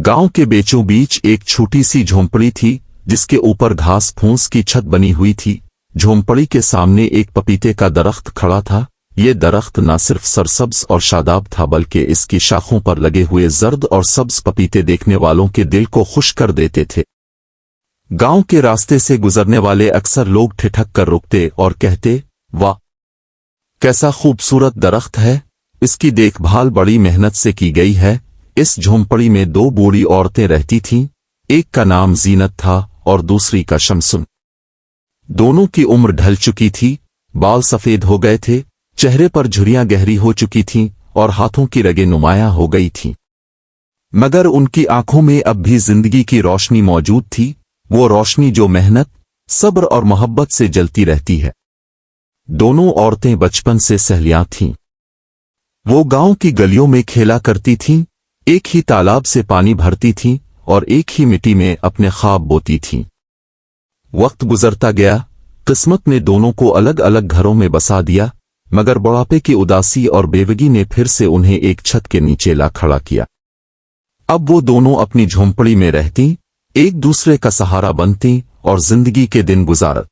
गांव के बीचों बीच एक छोटी सी झोंपड़ी थी जिसके ऊपर घास फूस की छत बनी हुई थी। झोंपड़ी के सामने एक पपीते का दरख्त खड़ा था। ये दरख्त न सिर्फ सरसब्ज और शादाब था बल्कि इसकी शाखों पर लगे हुए जर्द और सब्ज पपीते देखने वालों के दिल को खुश कर देते थे। गांव के रास्ते से गुजरने वाले अक्सर लोग ठिठक कर रुकते और कहते, वाह कैसा खूबसूरत दरख्त है, इसकी देखभाल बड़ी मेहनत से की गई है। इस झोंपड़ी में दो बूढ़ी औरतें रहती थीं, एक का नाम जीनत था और दूसरी का शमसुन। दोनों की उम्र ढल चुकी थी, बाल सफेद हो गए थे, चेहरे पर झुर्रियां गहरी हो चुकी थीं और हाथों की रगें नुमायां हो गई थीं। मगर उनकी आंखों में अब भी जिंदगी की रोशनी मौजूद थी, वो रोशनी जो मेहनत, सब्र और मोहब्बत से जलती रहती है। दोनों औरतें बचपन से सहेलियां थीं। वो गांव की गलियों में खेला करती थीं, एक ही तालाब से पानी भरती थीं और एक ही मिट्टी में अपने ख्वाब बोती थीं। वक्त गुजरता गया, किस्मत ने दोनों को अलग अलग घरों में बसा दिया, मगर बुढ़ापे की उदासी और बेवगी ने फिर से उन्हें एक छत के नीचे ला खड़ा किया। अब वो दोनों अपनी झोंपड़ी में रहती, एक दूसरे का सहारा बनती और जिंदगी के दिन गुजारत।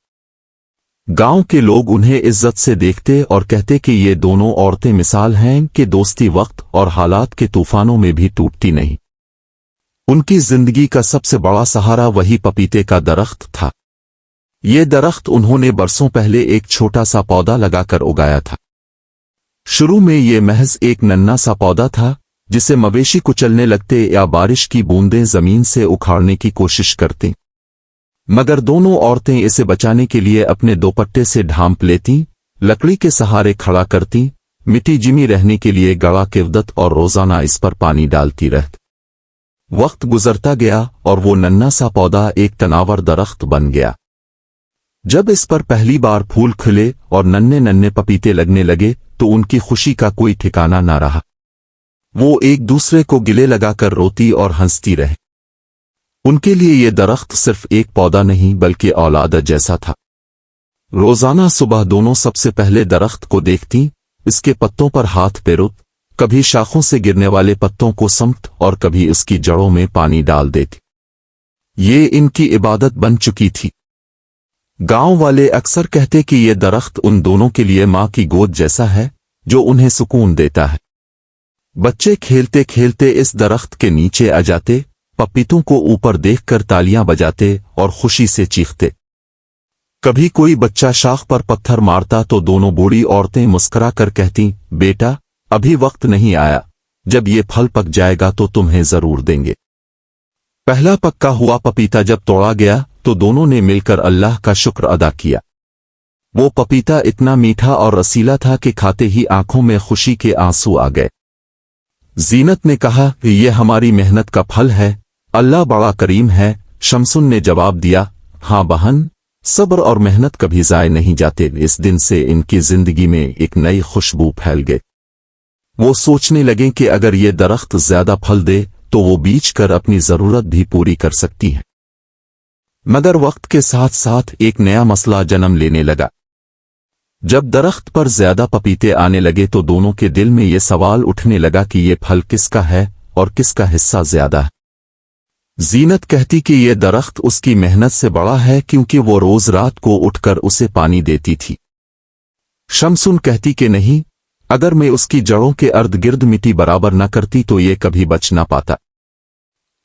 गांव के लोग उन्हें इज्जत से देखते और कहते कि ये दोनों औरतें मिसाल हैं कि दोस्ती वक्त और हालात के तूफानों में भी टूटती नहीं। उनकी जिंदगी का सबसे बड़ा सहारा वही पपीते का दरख्त था। ये दरख्त उन्होंने बरसों पहले एक छोटा सा पौधा लगाकर उगाया था। शुरू में ये महज एक नन्हा सा पौधा था जिसे मवेशी कुचलने लगते या बारिश की बूंदें जमीन से उखाड़ने की कोशिश करती। मगर दोनों औरतें इसे बचाने के लिए अपने दोपट्टे से ढांप लेतीं, लकड़ी के सहारे खड़ा करतीं, मिट्टी जिमी रहने के लिए गड़ा किवदत और रोजाना इस पर पानी डालती रहती। वक्त गुजरता गया और वो नन्हा सा पौधा एक तनावर दरख्त बन गया। जब इस पर पहली बार फूल खिले और नन्हे नन्हे पपीते लगने लगे तो उनकी खुशी का कोई ठिकाना ना रहा। वो एक दूसरे को गिले लगाकर रोती और हंसती रहे। उनके लिए ये दरख्त सिर्फ एक पौधा नहीं बल्कि औलाद जैसा था। रोजाना सुबह दोनों सबसे पहले दरख्त को देखती, इसके पत्तों पर हाथ फेरुत, कभी शाखों से गिरने वाले पत्तों को समत और कभी इसकी जड़ों में पानी डाल देती। ये इनकी इबादत बन चुकी थी। गांव वाले अक्सर कहते कि ये दरख्त उन दोनों के लिए मां की गोद जैसा है जो उन्हें सुकून देता है। बच्चे खेलते खेलते इस दरख्त के नीचे आ जाते, पपीतों को ऊपर देखकर तालियां बजाते और खुशी से चीखते। कभी कोई बच्चा शाख पर पत्थर मारता तो दोनों बूढ़ी औरतें मुस्कुरा कर कहती, बेटा अभी वक्त नहीं आया, जब ये फल पक जाएगा तो तुम्हें जरूर देंगे। पहला पक्का हुआ पपीता जब तोड़ा गया तो दोनों ने मिलकर अल्लाह का शुक्र अदा किया। वो पपीता इतना मीठा और रसीला था कि खाते ही आंखों में खुशी के आंसू आ गए। जीनत ने कहा कि ये हमारी मेहनत का फल है, अल्लाह बड़ा करीम है। शमसुन ने जवाब दिया, हाँ बहन, सब्र और मेहनत कभी ज़ाय नहीं जाते। इस दिन से इनकी जिंदगी में एक नई खुशबू फैल गई। वो सोचने लगे कि अगर ये दरख्त ज्यादा फल दे तो वो बीज कर अपनी जरूरत भी पूरी कर सकती है। मगर वक्त के साथ साथ एक नया मसला जन्म लेने लगा। जब दरख्त पर ज्यादा पपीते आने लगे तो दोनों के दिल में ये सवाल उठने लगा कि ये फल किसका है और किसका हिस्सा ज्यादा है। जीनत कहती कि ये दरख्त उसकी मेहनत से बड़ा है क्योंकि वो रोज रात को उठकर उसे पानी देती थी। शमसुन कहती कि नहीं, अगर मैं उसकी जड़ों के अर्द गिर्द मिट्टी बराबर न करती तो ये कभी बच ना पाता।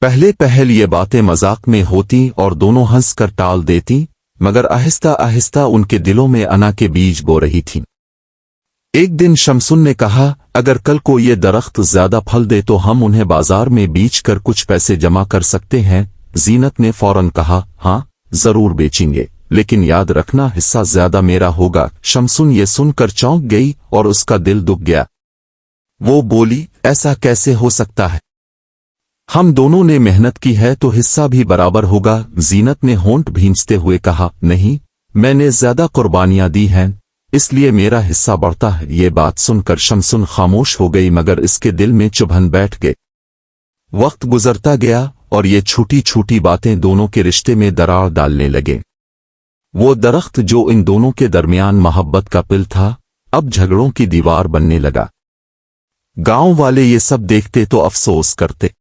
पहले पहल ये बातें मजाक में होती और दोनों हंसकर टाल देती, मगर आहिस्ता आहिस्ता उनके दिलों में अना के बीज बो रही थीं। एक दिन शमसुन ने कहा, अगर कल को ये दरख्त ज्यादा फल दे तो हम उन्हें बाजार में बेच कर कुछ पैसे जमा कर सकते हैं। जीनत ने फौरन कहा, हाँ जरूर बेचेंगे, लेकिन याद रखना हिस्सा ज्यादा मेरा होगा। शमसुन ये सुनकर चौंक गई और उसका दिल दुख गया। वो बोली, ऐसा कैसे हो सकता है, हम दोनों ने मेहनत की है तो हिस्सा भी बराबर होगा। जीनत ने होंठ भींचते हुए कहा, नहीं, मैंने ज्यादा कुर्बानियां दी हैं इसलिए मेरा हिस्सा बढ़ता है। ये बात सुनकर शमसुन खामोश हो गई, मगर इसके दिल में चुभन बैठ गए। वक्त गुजरता गया और ये छोटी छोटी बातें दोनों के रिश्ते में दरार डालने लगे। वो दरख्त जो इन दोनों के दरमियान मोहब्बत का पिल था, अब झगड़ों की दीवार बनने लगा। गांव वाले ये सब देखते तो अफसोस करते।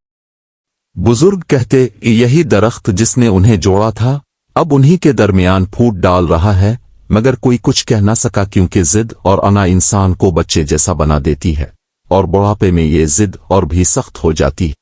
बुजुर्ग कहते यही दरख्त जिसने उन्हें जोड़ा था अब उन्हीं के दरमियान फूट डाल रहा है, मगर कोई कुछ कह ना सका क्योंकि जिद और अना इंसान को बच्चे जैसा बना देती है और बुढ़ापे में ये जिद और भी सख्त हो जाती है।